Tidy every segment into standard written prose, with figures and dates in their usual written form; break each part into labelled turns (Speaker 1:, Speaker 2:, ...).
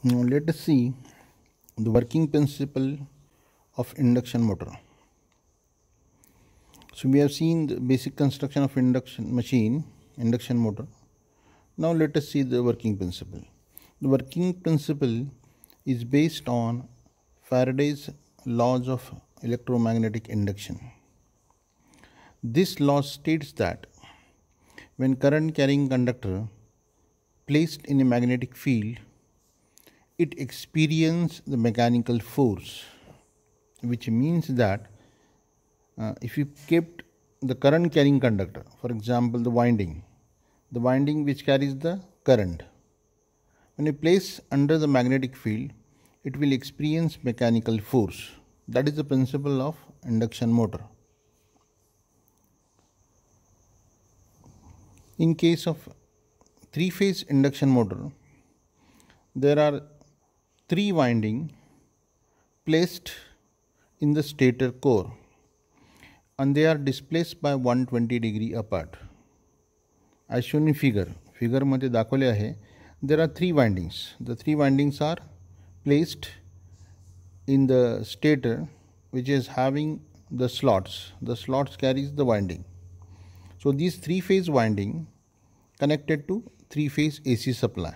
Speaker 1: Now let us see the working principle of induction motor. So we have seen the basic construction of induction motor. Now let us see the working principle. The working principle is based on Faraday's laws of electromagnetic induction. This law states that when current carrying conductor placed in a magnetic field, it experiences the mechanical force, which means that if you kept the current carrying conductor, for example the winding which carries the current, when you place under the magnetic field, it will experience mechanical force. That is the principle of induction motor. In case of three-phase induction motor, there are three windings placed in the stator core and they are displaced by 120 degree apart. As shown in figure मध्ये दाखवले आहे, there are three windings. The three windings are placed in the stator, which is having the slots. The slots carries the winding. So these three-phase winding connected to three-phase AC supply.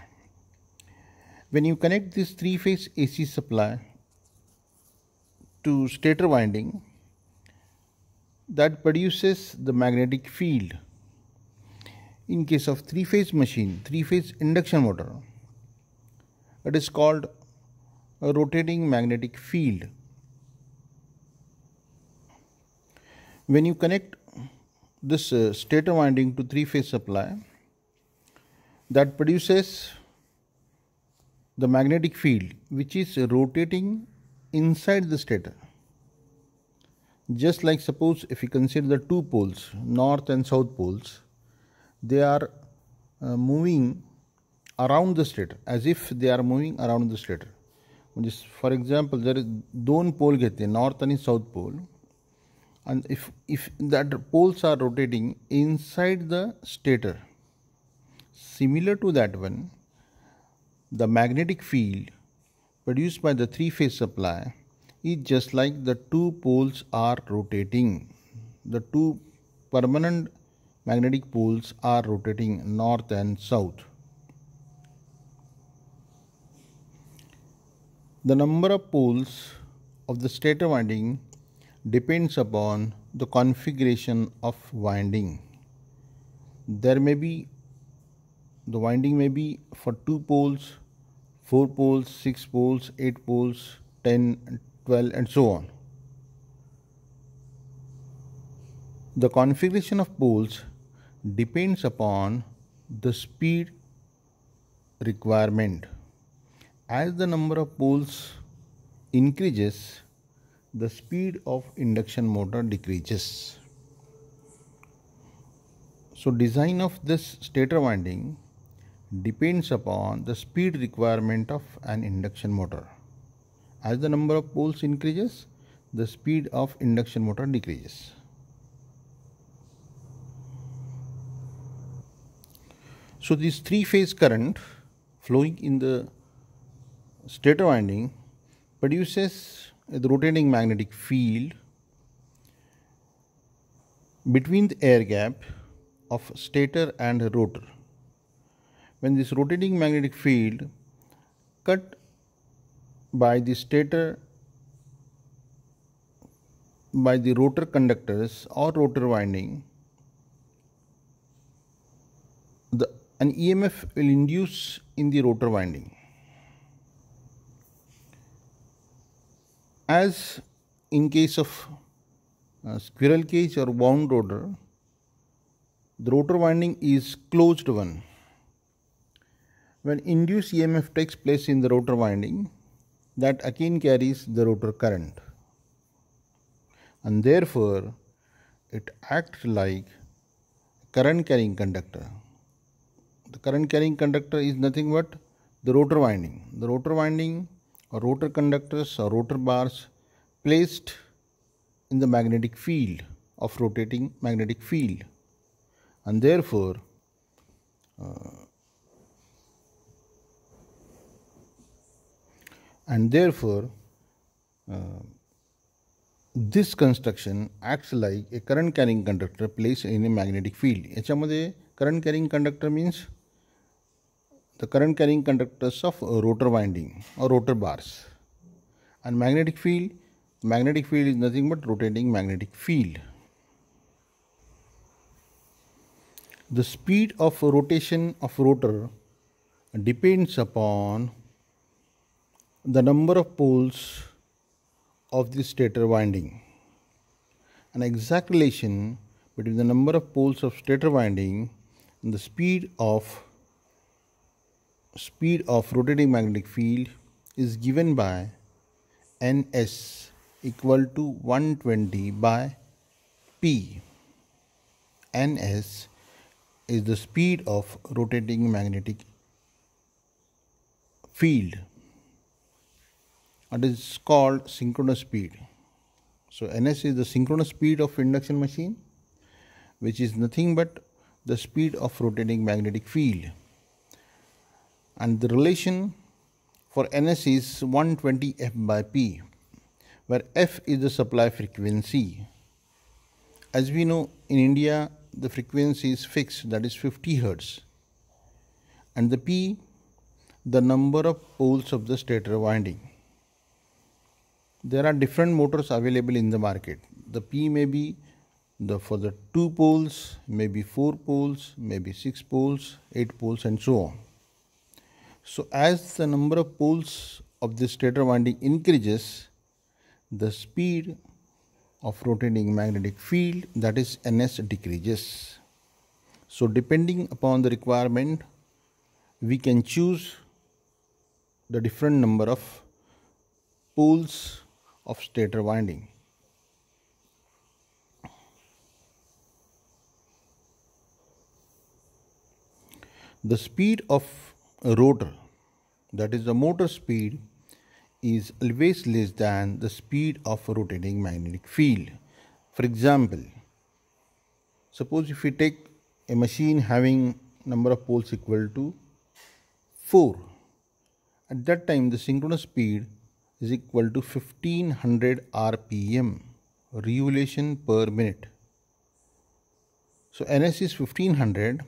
Speaker 1: When you connect this three-phase AC supply to stator winding, that produces the magnetic field. In case of three-phase machine, three-phase induction motor, it is called a rotating magnetic field. When you connect this stator winding to three-phase supply, that produces the magnetic field which is rotating inside the stator. Just like suppose if you consider the two poles, north and south poles, they are moving around the stator as if they are moving around the stator. For example, there is दोन पोल घेते, north and south pole, and if that poles are rotating inside the stator, similar to that one, the magnetic field produced by the three-phase supply is just like the two poles are rotating. The two permanent magnetic poles are rotating north and south. The number of poles of the stator winding depends upon the configuration of winding. The winding may be for 2 poles, 4 poles, 6 poles, 8 poles, 10, 12 and so on. The configuration of poles depends upon the speed requirement. As the number of poles increases, the speed of induction motor decreases. So design of this stator winding depends upon the speed requirement of an induction motor. As the number of poles increases, the speed of induction motor decreases. So this three-phase current flowing in the stator winding produces a rotating magnetic field between the air gap of stator and rotor. When this rotating magnetic field cut by the stator by the rotor conductors or rotor winding, an EMF will induce in the rotor winding. As in case of squirrel cage or wound rotor, the rotor winding is closed one. When induced EMF takes place in the rotor winding, that again carries the rotor current, and therefore it acts like current carrying conductor. The current carrying conductor is nothing but the rotor winding. The rotor winding or rotor conductors or rotor bars placed in the magnetic field of rotating magnetic field, and therefore and therefore this construction acts like a current carrying conductor placed in a magnetic field. याच्यामध्ये current carrying conductor means the current carrying conductors of rotor winding or rotor bars, and magnetic field is nothing but rotating magnetic field. The speed of rotation of rotor depends upon the number of poles of the stator winding. An exact relation between the number of poles of stator winding and the speed of rotating magnetic field is given by Ns equal to 120 by P. Ns is the speed of rotating magnetic field. It is called synchronous speed. So Ns is the synchronous speed of induction machine, which is nothing but the speed of rotating magnetic field. And the relation for Ns is 120 F by P, where F is the supply frequency. As we know, in India, the frequency is fixed, that is 50 Hz. And the P, the number of poles of the stator winding. There are different motors available in the market. The P may be for the 2 poles, maybe 4 poles, maybe 6 poles, 8 poles, and so on. So as the number of poles of the stator winding increases, the speed of rotating magnetic field, that is Ns, decreases. So depending upon the requirement, we can choose the different number of poles of stator winding. The speed of a rotor, that is the motor speed, is always less than the speed of a rotating magnetic field. For example, suppose if we take a machine having number of poles equal to 4, at that time the synchronous speed is equal to 1500 rpm, revolution per minute. So Ns is 1500,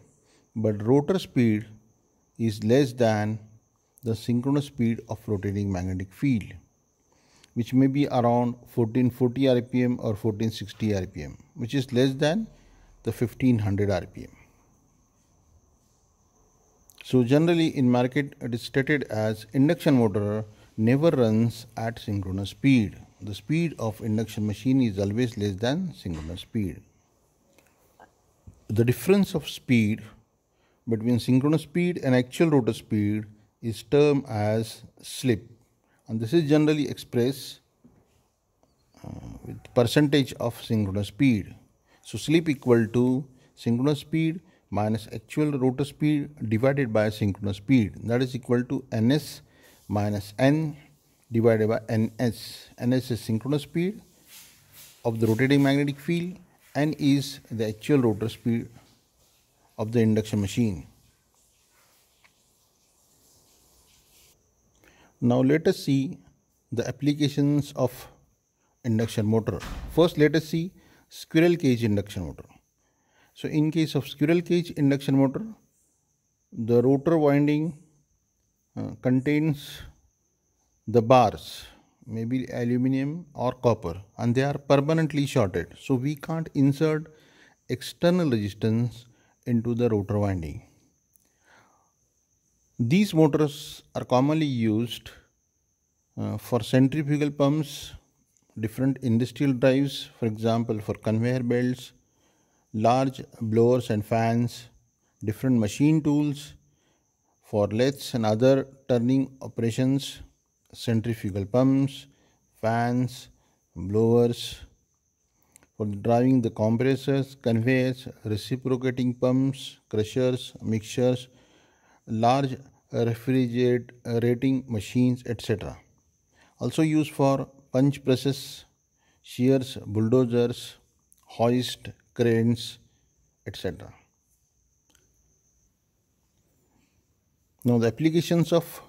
Speaker 1: but rotor speed is less than the synchronous speed of rotating magnetic field, which may be around 1440 rpm or 1460 rpm, which is less than the 1500 rpm. So generally in market it is stated as induction motor never runs at synchronous speed. The speed of induction machine is always less than synchronous speed. The difference of speed between synchronous speed and actual rotor speed is termed as slip, and this is generally expressed with percentage of synchronous speed. So slip equal to synchronous speed minus actual rotor speed divided by synchronous speed, that is equal to Ns minus N divided by Ns. Ns is synchronous speed of the rotating magnetic field, N is the actual rotor speed of the induction machine. Now let us see the applications of induction motor. First let us see squirrel cage induction motor. So in case of squirrel cage induction motor, the rotor winding contains the bars, maybe aluminum or copper, and they are permanently shorted. So we can't insert external resistance into the rotor winding. These motors are commonly used for centrifugal pumps, different industrial drives, for example for conveyor belts, large blowers and fans, different machine tools for lathes and other turning operations, centrifugal pumps, fans, blowers, for driving the compressors, conveyors, reciprocating pumps, crushers, mixers, large refrigerating machines, etc. Also used for punch presses, shears, bulldozers, hoist, cranes, etc. Now the applications of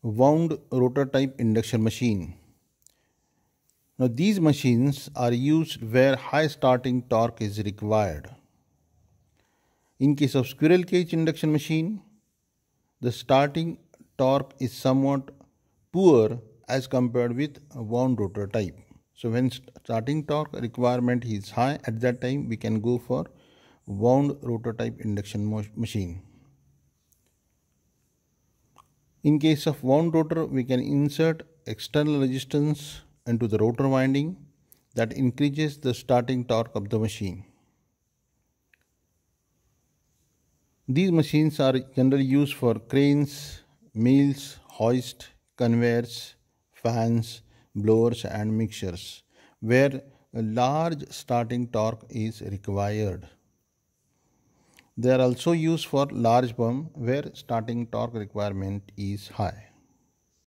Speaker 1: wound rotor type induction machine. Now these machines are used where high starting torque is required. In case of squirrel cage induction machine, the starting torque is somewhat poor as compared with a wound rotor type. So when starting torque requirement is high, at that time we can go for wound rotor type induction machine. In case of wound rotor, we can insert external resistance into the rotor winding that increases the starting torque of the machine. These machines are generally used for cranes, mills, hoist, conveyors, fans, blowers and mixers where a large starting torque is required. They are also used for large pump where starting torque requirement is high.